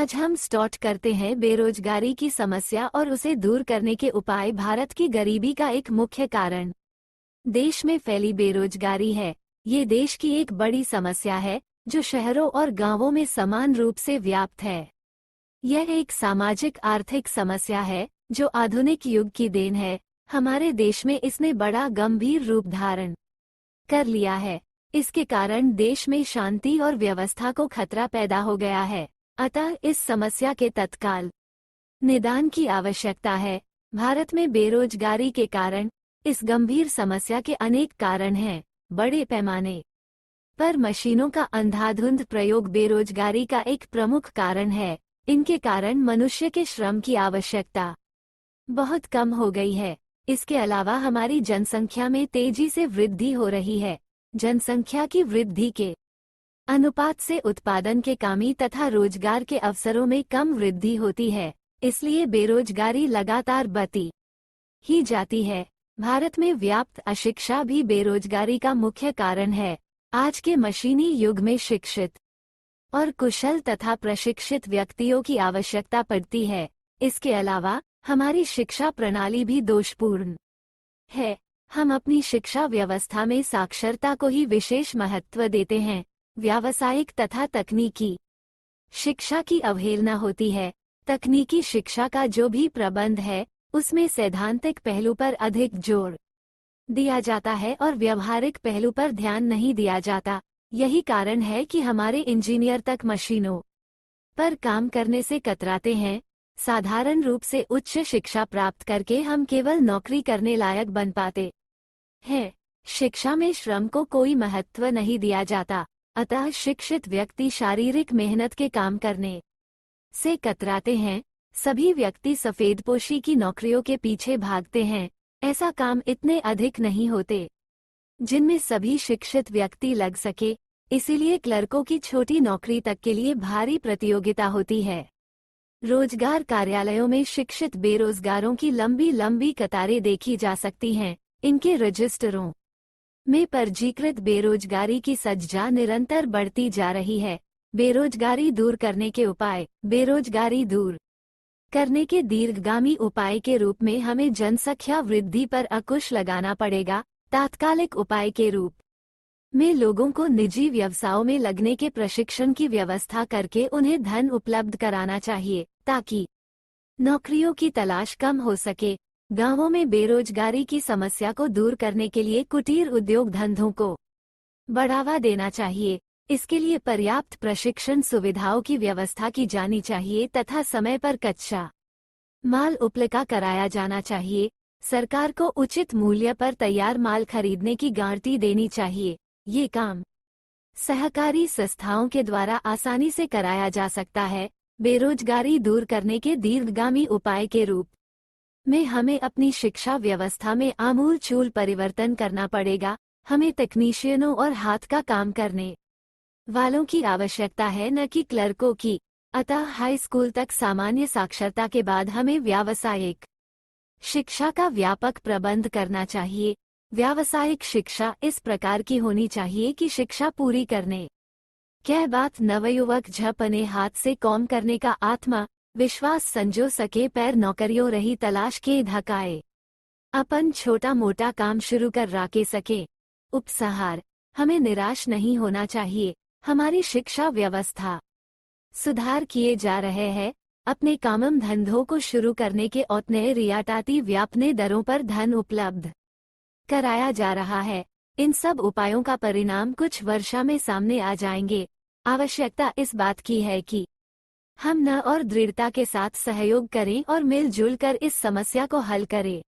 आज हम स्टार्ट करते हैं बेरोजगारी की समस्या और उसे दूर करने के उपाय। भारत की गरीबी का एक मुख्य कारण देश में फैली बेरोजगारी है। ये देश की एक बड़ी समस्या है जो शहरों और गांवों में समान रूप से व्याप्त है। यह एक सामाजिक आर्थिक समस्या है जो आधुनिक युग की देन है। हमारे देश में इसने बड़ा गंभीर रूप धारण कर लिया है। इसके कारण देश में शांति और व्यवस्था को खतरा पैदा हो गया है। अतः इस समस्या के तत्काल निदान की आवश्यकता है। भारत में बेरोजगारी के कारण इस गंभीर समस्या के अनेक कारण हैं। बड़े पैमाने पर मशीनों का अंधाधुंध प्रयोग बेरोजगारी का एक प्रमुख कारण है। इनके कारण मनुष्य के श्रम की आवश्यकता बहुत कम हो गई है। इसके अलावा हमारी जनसंख्या में तेजी से वृद्धि हो रही है। जनसंख्या की वृद्धि के अनुपात से उत्पादन के कामी तथा रोजगार के अवसरों में कम वृद्धि होती है। इसलिए बेरोजगारी लगातार बढ़ती ही जाती है। भारत में व्याप्त अशिक्षा भी बेरोजगारी का मुख्य कारण है। आज के मशीनी युग में शिक्षित और कुशल तथा प्रशिक्षित व्यक्तियों की आवश्यकता पड़ती है। इसके अलावा हमारी शिक्षा प्रणाली भी दोषपूर्ण है। हम अपनी शिक्षा व्यवस्था में साक्षरता को ही विशेष महत्व देते हैं। व्यावसायिक तथा तकनीकी शिक्षा की अवहेलना होती है। तकनीकी शिक्षा का जो भी प्रबंध है उसमें सैद्धांतिक पहलू पर अधिक जोर दिया जाता है और व्यवहारिक पहलू पर ध्यान नहीं दिया जाता। यही कारण है कि हमारे इंजीनियर तक मशीनों पर काम करने से कतराते हैं। साधारण रूप से उच्च शिक्षा प्राप्त करके हम केवल नौकरी करने लायक बन पाते हैं। शिक्षा में श्रम को कोई महत्व नहीं दिया जाता। अतः शिक्षित व्यक्ति शारीरिक मेहनत के काम करने से कतराते हैं। सभी व्यक्ति सफेदपोशी की नौकरियों के पीछे भागते हैं। ऐसा काम इतने अधिक नहीं होते जिनमें सभी शिक्षित व्यक्ति लग सके। इसीलिए क्लर्कों की छोटी नौकरी तक के लिए भारी प्रतियोगिता होती है। रोजगार कार्यालयों में शिक्षित बेरोजगारों की लंबी लंबी कतारें देखी जा सकती हैं। इनके रजिस्टरों में पंजीकृत बेरोजगारी की संख्या निरंतर बढ़ती जा रही है। बेरोजगारी दूर करने के उपाय। बेरोजगारी दूर करने के दीर्घगामी उपाय के रूप में हमें जनसंख्या वृद्धि पर अंकुश लगाना पड़ेगा। तात्कालिक उपाय के रूप में लोगों को निजी व्यवसायों में लगने के प्रशिक्षण की व्यवस्था करके उन्हें धन उपलब्ध कराना चाहिए ताकि नौकरियों की तलाश कम हो सके। गांवों में बेरोजगारी की समस्या को दूर करने के लिए कुटीर उद्योग धंधों को बढ़ावा देना चाहिए। इसके लिए पर्याप्त प्रशिक्षण सुविधाओं की व्यवस्था की जानी चाहिए तथा समय पर कच्चा माल उपलब्ध कराया जाना चाहिए। सरकार को उचित मूल्य पर तैयार माल खरीदने की गारंटी देनी चाहिए। ये काम सहकारी संस्थाओं के द्वारा आसानी से कराया जा सकता है। बेरोजगारी दूर करने के दीर्घगामी उपाय के रूप में हमें अपनी शिक्षा व्यवस्था में आमूल-चूल परिवर्तन करना पड़ेगा। हमें तकनीशियनों और हाथ का काम करने वालों की आवश्यकता है, न कि क्लर्कों की। अतः हाई स्कूल तक सामान्य साक्षरता के बाद हमें व्यावसायिक शिक्षा का व्यापक प्रबंध करना चाहिए। व्यावसायिक शिक्षा इस प्रकार की होनी चाहिए कि शिक्षा पूरी करने के बाद नवयुवक अपने हाथ से काम करने का आत्मा विश्वास संजो सके। पैर नौकरियों रही तलाश के धकाए अपन छोटा मोटा काम शुरू कर राके सके। उपसंहार। हमें निराश नहीं होना चाहिए। हमारी शिक्षा व्यवस्था सुधार किए जा रहे हैं। अपने कामम धंधों को शुरू करने के औतने रियायती व्यापने दरों पर धन उपलब्ध कराया जा रहा है। इन सब उपायों का परिणाम कुछ वर्षों में सामने आ जाएंगे। आवश्यकता इस बात की है कि हम न और दृढ़ता के साथ सहयोग करें और मिलजुल कर इस समस्या को हल करें।